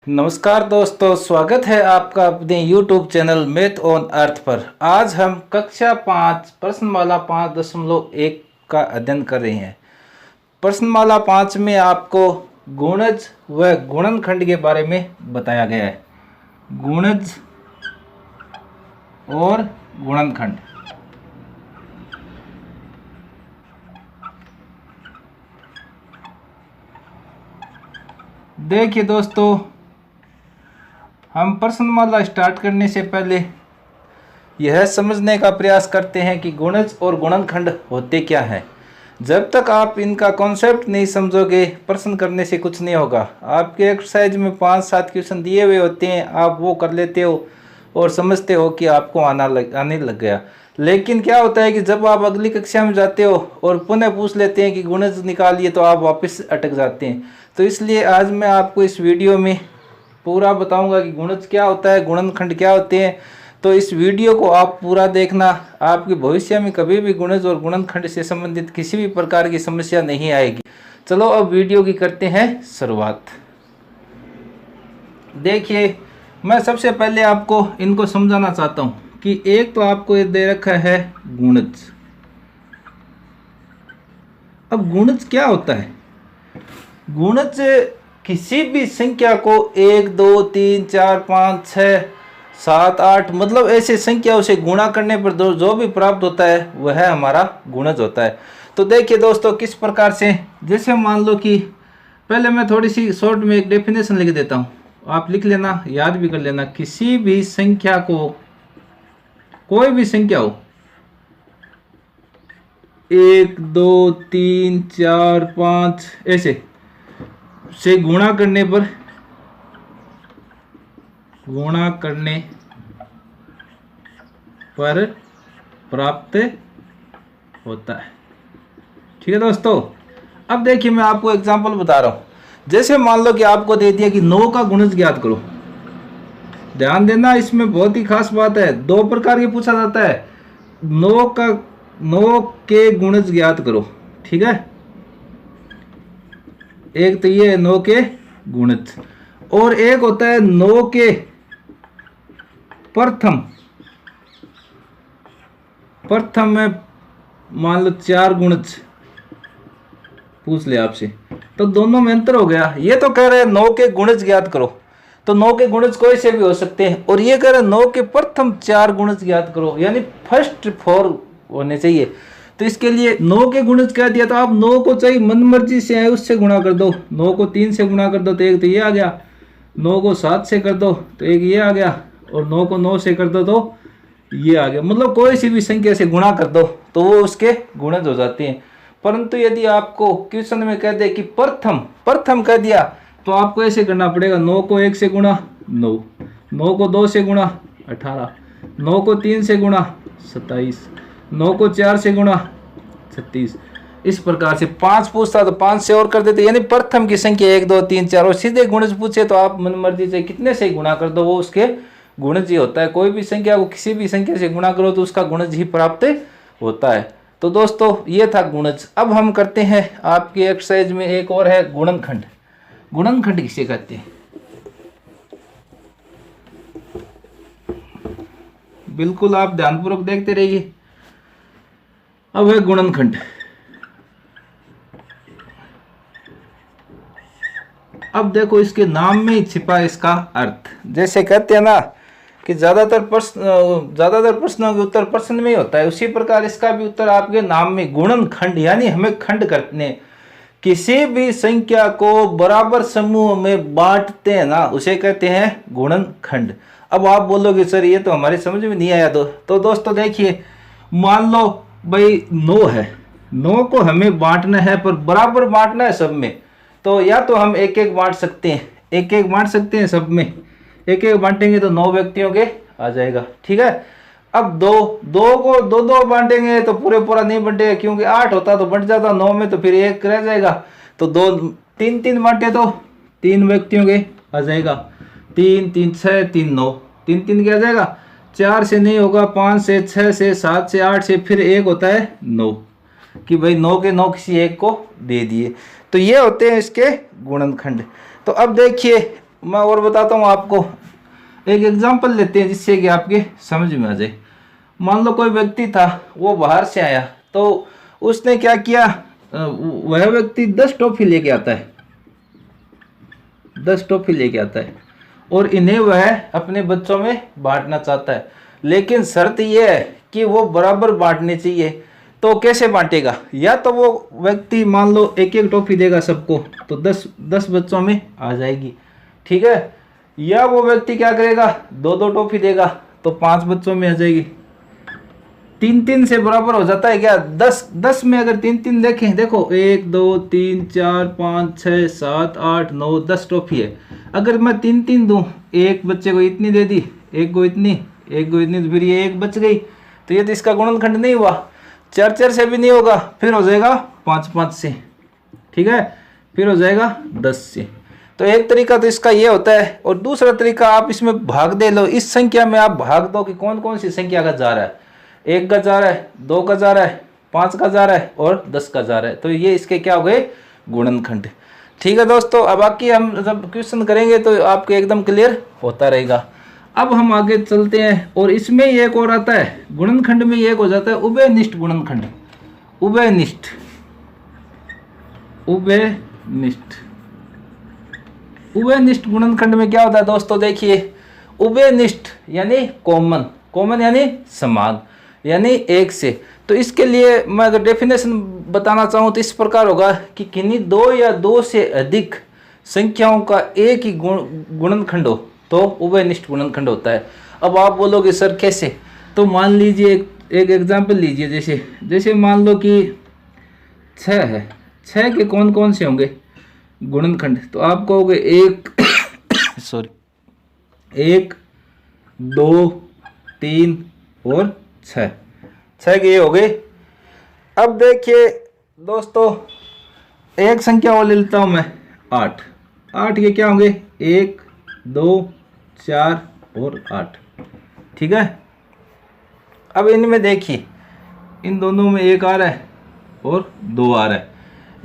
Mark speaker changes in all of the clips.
Speaker 1: नमस्कार दोस्तों, स्वागत है आपका अपने YouTube channel math on earth पर। आज हम कक्षा 5 प्रश्नमाला 5.1 का अध्ययन कर रहे हैं। प्रश्नमाला 5 में आपको गुणज व गुणनखंड के बारे में बताया गया है। गुणज और गुणनखंड। देखिए दोस्तों, हम प्रश्नमाला स्टार्ट करने से पहले यह समझने का प्रयास करते हैं कि गुणज और गुणनखंड होते क्या हैं। जब तक आप इनका कॉन्सेप्ट नहीं समझोगे, प्रश्न करने से कुछ नहीं होगा। आपके एक्सरसाइज में 5-7 क्वेश्चन दिए हुए होते हैं, आप वो कर लेते हो और समझते हो कि आपको आने लग गया। लेकिन क्या होता है कि जब आप अगली कक्षा में जाते हो और पुनः पूछ लेते हैं कि गुणज निकालिए, तो आप वापस अटक जाते हैं। तो इसलिए आज मैं आपको इस वीडियो में पूरा बताऊंगा कि गुणज क्या होता है, गुणनखंड क्या होते हैं। तो इस वीडियो को आप पूरा देखना, आपके भविष्य में कभी भी गुणज और गुणनखंड से संबंधित किसी भी प्रकार की समस्या नहीं आएगी। चलो अब वीडियो की करते हैं शुरुआत। देखिए, मैं सबसे पहले आपको इनको समझाना चाहता हूँ कि एक तो आपको ये दे रखा है गुणज। अब गुणज क्या होता है? गुणज किसी भी संख्या को 1, 2, 3, 4, 5, 6, 7, 8 मतलब ऐसे संख्याओं से गुणा करने पर जो भी प्राप्त होता है वह हमारा गुणज होता है। तो देखिए दोस्तों, किस प्रकार से, जैसे मान लो कि पहले मैं थोड़ी सी शॉर्ट में एक डेफिनेशन लिख देता हूँ, आप लिख लेना, याद भी कर लेना। किसी भी संख्या को, कोई भी संख्या हो, 1, 2, 3, 4, 5 ऐसे से गुणा करने पर प्राप्त होता है। ठीक है दोस्तों। अब देखिए, मैं आपको एग्जांपल बता रहा हूं। जैसे मान लो कि आपको दे दिया कि 9 का गुणज ज्ञात करो। ध्यान देना, इसमें बहुत ही खास बात है। 2 प्रकार के पूछा जाता है। 9 के गुणज ज्ञात करो। ठीक है, एक तो ये 9 के गुणज, और एक होता है 9 के प्रथम में मान लो 4 गुणज पूछ ले आपसे, तो दोनों में अंतर हो गया। ये तो कह रहे हैं 9 के गुणज ज्ञात करो, तो 9 के गुणज कोई से भी हो सकते हैं, और ये कह रहे हैं 9 के प्रथम 4 गुणज ज्ञात करो, यानी फर्स्ट 4 होने चाहिए। तो इसके लिए 9 के गुणज कह दिया, तो आप 9 को चाहिए मन मर्जी से है उससे गुणा कर दो। 9 को 3 से गुणा कर दो तो एक तो ये आ गया, 9 को 7 से कर दो तो एक ये आ गया, और 9 को 9 से कर दो तो ये आ गया। मतलब कोई सी भी संख्या से गुणा कर दो तो वो उसके गुणज हो जाते हैं। परंतु यदि आपको क्वेश्चन में कह दे कि प्रथम कह दिया, तो आपको ऐसे करना पड़ेगा। 9 को 1 से गुणा 9, 9 को 2 से गुणा 18, 9 को 3 से गुणा 27, 9 को 4 से गुणा 36। इस प्रकार से 5 पूछता तो 5 से और कर देते, यानी प्रथम की संख्या 1, 2, 3, 4, और सीधे गुणज पूछे तो आप मन मर्जी से कितने से गुणा कर दो, वो उसके गुणज ही होता है। कोई भी संख्या को किसी भी संख्या से गुणा करो तो उसका गुणज ही प्राप्त होता है। तो दोस्तों, ये था गुणज। अब हम करते हैं आपकी एक्सरसाइज में एक और है गुणनखंड। गुणनखंड किसे कहते हैं? बिल्कुल आप ध्यानपूर्वक देखते रहिए। अब है गुणनखंड। अब देखो, इसके नाम में ही छिपा इसका अर्थ। जैसे कहते हैं ना कि ज्यादातर प्रश्नों के उत्तर प्रश्न में ही होता है, उसी प्रकार इसका भी उत्तर आपके नाम में गुणनखंड, यानी हमें खंड करने, किसी भी संख्या को बराबर समूह में बांटते हैं ना, उसे कहते हैं गुणनखंड। अब आप बोलोगे सर ये तो हमारी समझ में नहीं आया। तो दोस्तों देखिए, मान लो भाई 9 है, 9 को हमें बांटना है, पर बराबर बांटना है सब में। तो या तो हम एक एक बांट सकते हैं, एक एक बांट सकते हैं सब में, एक एक बांटेंगे तो 9 व्यक्तियों के आ जाएगा। ठीक है। अब 2 को 2 बांटेंगे तो पूरा नहीं बंटेगा, क्योंकि 8 होता तो बंट जाता 9 में, तो फिर 1 रह जाएगा। तो 3 बांटे तो 3 व्यक्तियों के आ जाएगा। 3 3 6 3 9, 3 के आ जाएगा। 4 से नहीं होगा, 5 से, 6 से, 7 से, 8 से, फिर 1 होता है 9, कि भाई 9 के 9 किसी एक को दे दिए। तो ये होते हैं इसके गुणनखंड। तो अब देखिए, मैं और बताता हूँ आपको। एक एग्जांपल लेते हैं जिससे कि आपके समझ में आ जाए। मान लो कोई व्यक्ति था, वो बाहर से आया, तो उसने क्या किया, वह व्यक्ति 10 टॉफी लेके आता है, 10 टॉफी लेके आता है और इन्हें वह अपने बच्चों में बांटना चाहता है। लेकिन शर्त यह है कि वो बराबर बांटने चाहिए। तो कैसे बांटेगा? या तो वो व्यक्ति मान लो एक एक टॉफी देगा सबको, तो 10 बच्चों में आ जाएगी, ठीक है। या वो व्यक्ति क्या करेगा, 2 टॉफी देगा तो 5 बच्चों में आ जाएगी। 3 से बराबर हो जाता है क्या? 10 में अगर 3 देखें, देखो 1 2 3 4 5 6 7 8 9 10 टॉफी है। अगर मैं 3 दूं, एक बच्चे को इतनी दे दी, एक को इतनी, एक को इतनी, तो फिर ये एक बच गई, तो ये तो इसका गुणनखंड नहीं हुआ। 4 से भी नहीं होगा, फिर हो जाएगा 5 से, ठीक है, फिर हो जाएगा 10 से। तो एक तरीका तो इसका ये होता है। और दूसरा तरीका, आप इसमें भाग दे लो, इस संख्या में आप भाग दो कि कौन कौन सी संख्या का जा रहा है। 1 का जा रहा है, 2 का जा रहा है, 5 का जा रहा है और 10 का जा रहा है। तो ये इसके क्या हो गए? गुणनखंड। ठीक है दोस्तों, अब बाकी हम जब क्वेश्चन करेंगे तो आपको एकदम क्लियर होता रहेगा। अब हम आगे चलते हैं, और इसमें एक और आता है गुणनखंड में, एक हो जाता है उभयनिष्ठ गुणनखंड। उभयनिष्ठ, उभयनिष्ठ, उभयनिष्ठ गुणनखंड में क्या होता है दोस्तों? देखिए, उभयनिष्ठ यानी कॉमन, कॉमन यानी समान, यानी एक से। तो इसके लिए मैं अगर डेफिनेशन बताना चाहूँ तो इस प्रकार होगा कि किन्हीं 2 या 2 से अधिक संख्याओं का एक ही गुणनखंड हो तो उभयनिष्ठ गुणनखंड होता है। अब आप बोलोगे सर कैसे? तो मान लीजिए एक एग्जांपल लीजिए, जैसे मान लो कि 6 है, 6 के कौन कौन से होंगे गुणनखंड? तो आप कहोगे 1 सॉरी 1 2 3 और 6 के ये हो गए। अब देखिए दोस्तों, एक संख्या और ले लेता हूं मैं, 8 के क्या होंगे? 1 2 4 और 8, ठीक है। अब इनमें देखिए, इन दोनों में 1 आ रहा है और 2 आ रहा है,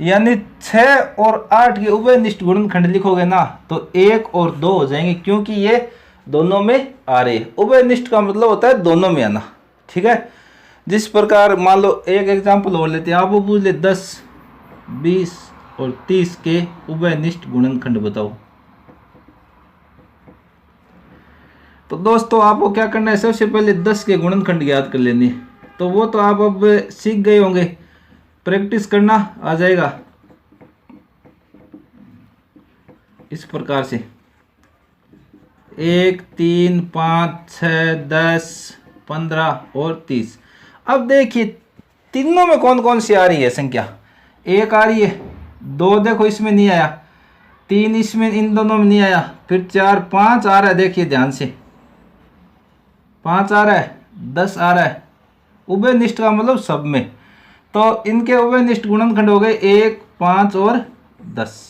Speaker 1: यानी 6 और 8 के उभयनिष्ठ गुणनखंड लिखोगे ना तो 1 और 2 हो जाएंगे, क्योंकि ये दोनों में आ रहे हैं। उभयनिष्ठ का मतलब होता है दोनों में आना, ठीक है। जिस प्रकार मान लो एक एग्जांपल और लेते हैं, आप वो पूछ ले 10 20 और 30 के उभयनिष्ठ गुणनखंड बताओ। तो दोस्तों आपको क्या करना है, सबसे पहले 10 के गुणनखंड याद कर लेने। तो वो तो आप अब सीख गए होंगे, प्रैक्टिस करना आ जाएगा इस प्रकार से। 1 3 5 6 10 15 और 30। अब देखिए तीनों में कौन कौन सी आ रही है संख्या? 1 आ रही है, 2 देखो इसमें नहीं आया, 3 इसमें इन दोनों में नहीं आया, फिर 4 5 आ रहा है, देखिए ध्यान से 5 आ रहा है, 10 आ रहा है। उभयनिष्ठ का मतलब सब में। तो इनके उभयनिष्ठ गुणनखंड हो गए 1 5 और 10।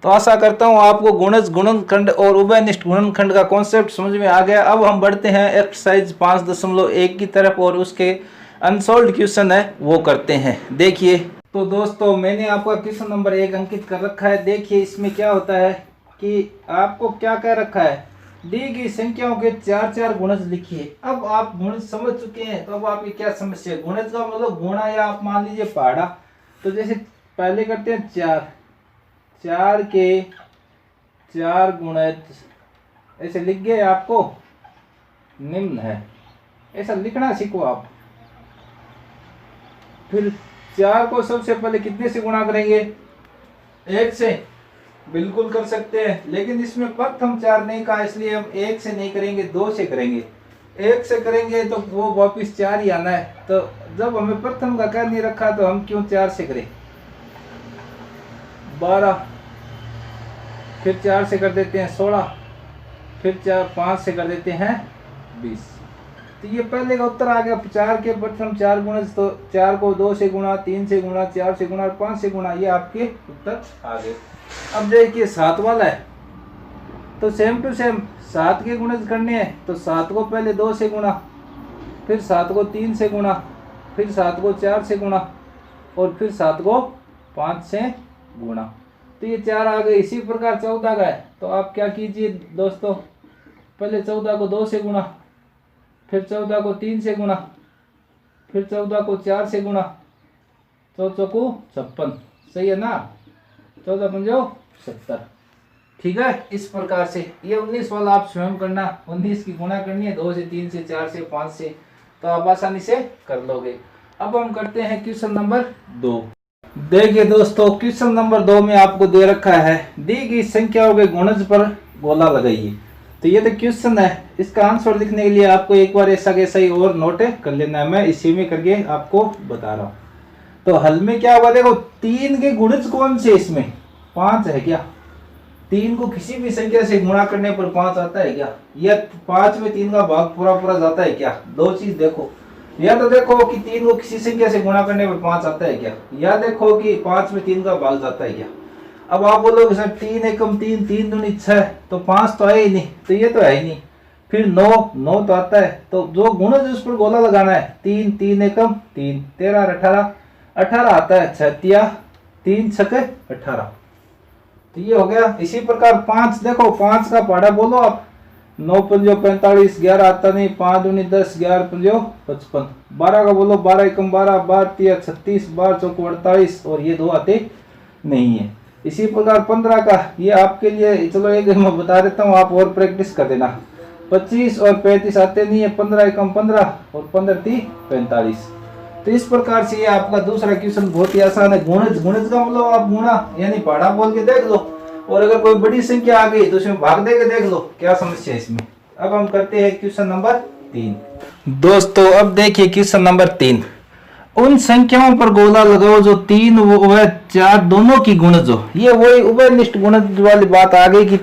Speaker 1: तो आशा करता हूँ आपको गुणज गुणनखंड और उभयनिष्ठ गुणनखंड का कॉन्सेप्ट समझ में आ गया। अब हम बढ़ते हैं एक्सरसाइज 5.1 की तरफ, और उसके अनसॉल्व्ड क्वेश्चन है वो करते हैं। देखिए तो दोस्तों, मैंने आपका क्वेश्चन नंबर 1 अंकित कर रखा है। देखिए इसमें क्या होता है कि आपको क्या कह रखा है, दी गई संख्याओं के 4 गुणज लिखिए। अब आप गुणज समझ चुके हैं, तो अब आपकी क्या समस्या है? गुणज का मतलब गुणा, या आप मान लीजिए पहाड़ा। तो जैसे पहले करते हैं 4 के 4 गुणज, ऐसे लिख गए, आपको निम्न है, ऐसा लिखना सीखो आप। फिर 4 को सबसे पहले कितने से गुणा करेंगे? 1 से। बिल्कुल कर सकते हैं, लेकिन इसमें प्रथम 4 नहीं कहा, इसलिए हम 1 से नहीं करेंगे, 2 से करेंगे। 1 से करेंगे तो वो वापिस 4 ही आना है। तो जब हमें प्रथम का कह नहीं रखा तो हम क्यों 4 से करें? 12, फिर 4 से कर देते हैं 16, फिर 5 से कर देते हैं 20। तो ये पहले का उत्तर आ गया। 4 के प्रथम 4 गुणज, तो 4 को 2 से गुणा, 3 से गुणा, 4 से गुणा, 5 से गुणा, ये आपके उत्तर आ गए। अब देखिए 7 वाला है, तो सेम टू सेम 7 के गुणज करने हैं। तो 7 को पहले 2 से गुणा, फिर 7 को 3 से गुणा, फिर 7 को 4 से गुणा, और फिर 7 को 5 से गुणा। तो ये 4 आ गए। इसी प्रकार 14 का है, तो आप क्या कीजिए दोस्तों, पहले 14 को 2 से गुणा, फिर 14 को 3 से गुणा, फिर 14 को 4 से गुणा, 14 को 56, सही है ना, 14 पंजो 70। ठीक है, इस प्रकार से ये 19 वाला आप स्वयं करना, 19 की गुणा करनी है 2 से, 3 से, 4 से, 5 से, तो आप आसानी से कर लोगे। अब हम करते हैं क्वेश्चन नंबर 2। देखिए दोस्तों, क्वेश्चन नंबर 2 में आपको दे रखा है दी गई संख्याओं के गुणज पर गोला लगाइए। तो ये तो क्वेश्चन है, इसका आंसर लिखने के लिए आपको एक बार ऐसा कैसा ही और नोट कर लेना है, मैं इसी में करके आपको बता रहा हूँ। तो हल में क्या होगा, देखो 3 के गुणज कौन से, इसमें 5 है क्या, 3 को किसी भी संख्या से गुणा करने पर 5 आता है क्या, या 5 में 3 का भाग पूरा पूरा जाता है क्या। दो चीज देखो, या तो देखो कि 3 को किसी संख्या से गुणा करने पर 5 आता है क्या, या देखो कि 5 में 3 का भाग जाता है क्या। अब आप बोलोगे सर 3 एकम 3, 3 दूनी 6, तो 5 तो है ही नहीं, तो ये तो है ही नहीं। फिर 9 तो आता है, तो जो गुणज उस पर गोला लगाना है, 3, 3 एकम 3, 13 18, 18 आता है, 6 तिया 3 छके 18, तो ये हो गया। इसी प्रकार 5 देखो, 5 का पहाड़ा बोलो आप, 9 पंजो 45, 11 आता नहीं, 5 दूनी 10, 11 पंजो 55, 12 का बोलो, 12 एकम 12, 12 तिया 36, 12 चौको 48, और ये 2 आते नहीं है। इसी प्रकार 15 का, ये आपके लिए चलो एक मैं बता देता हूँ, आप और प्रैक्टिस कर देना। 25 और 35 आते नहीं है, 15 एकम 15 और 15 ती 45। तो इस प्रकार से ये आपका दूसरा क्वेश्चन बहुत ही आसान है। गुणज, गुणज का मतलब आप गुणा यानी पहाड़ा बोल के देख लो, और अगर कोई बड़ी संख्या आ गई तो उसमें भाग दे के देख लो, क्या समस्या है इसमें। अब हम करते हैं क्वेश्चन नंबर 3। दोस्तों अब देखिए क्वेश्चन नंबर 3, उन संख्याओं पर गोला लगाओ जो 3 व 4 दोनों की गुणज हो। ये वही उभयनिष्ठ गुणज वाली बात आ गई कि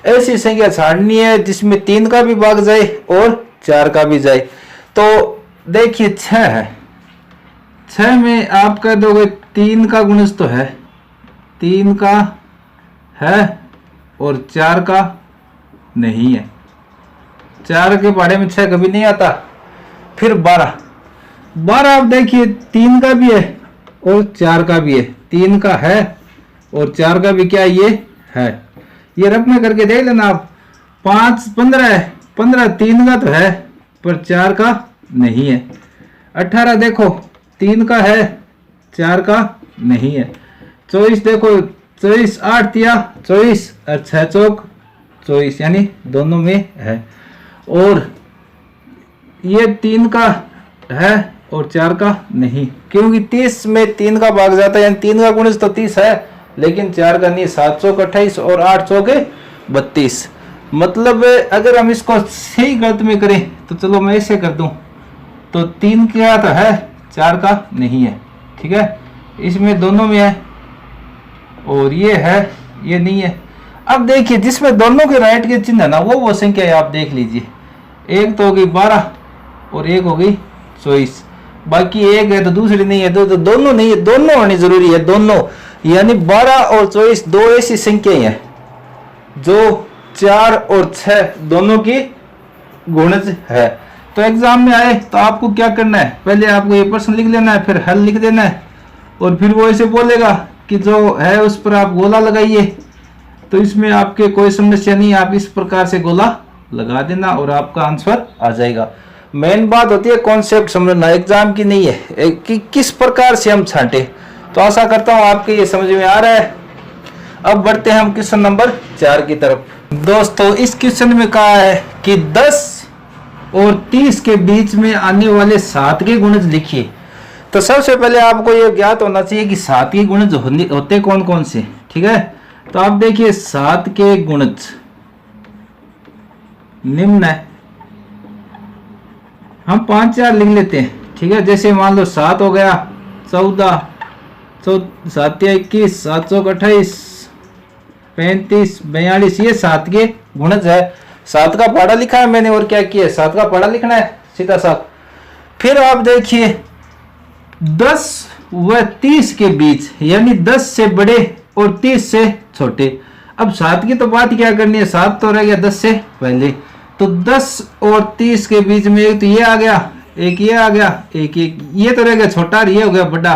Speaker 1: ऐसी संख्या छाड़नी है जिसमें 3 का भी भाग जाए और 4 का भी जाए। तो देखिए 6 है, 6 में आप कह दोगे 3 का गुणज तो है, 3 का है और 4 का नहीं है, 4 के पहाड़े में 6 कभी नहीं आता। फिर 12 आप देखिए 3 का भी है और 4 का भी है, 3 का है और 4 का भी क्या ये है, ये रफ में करके देख लेना आप। 5 15 है, 15 3 का तो है पर 4 का नहीं है। 18 देखो 3 का है 4 का नहीं है। 24 देखो 24 8 तिया 24 और 6 चौक 24, यानी दोनों में है। और ये 3 का है और 4 का नहीं, क्योंकि 30 में 3 का भाग जाता है, यानी 3 का गुणज तो 30 है लेकिन 4 का नहीं। 7 चौक 28 और 8 चौक 32। मतलब अगर हम इसको सही गलत में करें तो चलो मैं ऐसे कर दूं, तो 3 का तो है 4 का नहीं है, ठीक है, इसमें दोनों में है, और ये है ये नहीं है। अब देखिए जिसमें दोनों के राइट के चिन्ह है ना, वो संख्या है, आप देख लीजिए। एक तो हो गई 12 और एक हो गई 24, बाकी एक है तो दूसरी नहीं है, तो दोनों नहीं है, दोनों होनी जरूरी है, दोनों, यानी 12 और 24 दो ऐसी संख्याएं हैं जो 4 और 6 दोनों की गुणज है। तो एग्जाम में आए तो आपको क्या करना है, पहले आपको ये प्रश्न लिख लेना है, फिर हल लिख देना है, और फिर वो ऐसे बोलेगा कि जो है उस पर आप गोला लगाइए। तो इसमें आपके कोई समस्या नहीं, आप इस प्रकार से गोला लगा देना और आपका आंसर आ जाएगा। मेन बात होती है कॉन्सेप्ट समझना, एग्जाम की नहीं है कि किस प्रकार से हम छांटे। तो आशा करता हूँ आपके ये समझ में आ रहा है। अब बढ़ते हैं हम क्वेश्चन नंबर 4 की तरफ। दोस्तों इस क्वेश्चन में कहा है कि 10 और 30 के बीच में आने वाले 7 के गुणज लिखिए। तो सबसे पहले आपको ये ज्ञात होना चाहिए कि 7 के गुणज होते कौन कौन से, ठीक है। तो आप देखिए 7 के गुणज निम्न है, हम 5 4 लिख लेते हैं, ठीक है। जैसे मान लो 7 हो गया 14, 7 21, 7 चौक 28, 35 42, ये 7 के गुणज है। 7 का पहाड़ा लिखा है मैंने, और क्या किया है, 7 का पहाड़ा लिखना है सीधा साफ। फिर आप देखिए 10 व 30 के बीच, यानी 10 से बड़े और 30 से छोटे। अब 7 की तो बात क्या करनी है, 7 तो रह गया 10 से पहले, तो 10 और 30 के बीच में एक तो ये आ गया, एक ये आ गया, एक ये तो रह गया छोटा, ये हो गया बड़ा,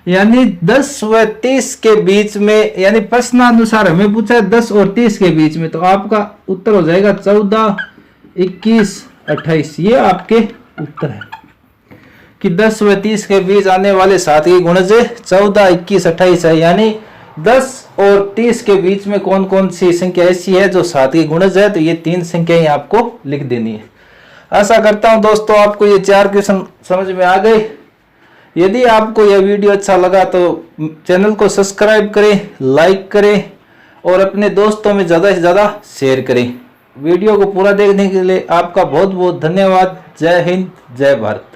Speaker 1: यानी 10 व 30 के बीच में, यानी प्रश्नानुसार हमें पूछा है 10 और 30 के बीच में, तो आपका उत्तर हो जाएगा 14, 21, 28। ये आपके उत्तर है कि 10 व 30 के बीच आने वाले सातवीं गुणज 14, 21, 28 है। यानी 10 और 30 के बीच में कौन कौन सी संख्या ऐसी है जो सातवीं गुणज है, तो ये 3 संख्याएं आपको लिख देनी है। आशा करता हूं दोस्तों आपको ये 4 क्वेश्चन समझ में आ गए। यदि आपको यह वीडियो अच्छा लगा तो चैनल को सब्सक्राइब करें, लाइक करें और अपने दोस्तों में ज़्यादा से ज़्यादा शेयर करें। वीडियो को पूरा देखने के लिए आपका बहुत बहुत धन्यवाद। जय हिंद, जय भारत।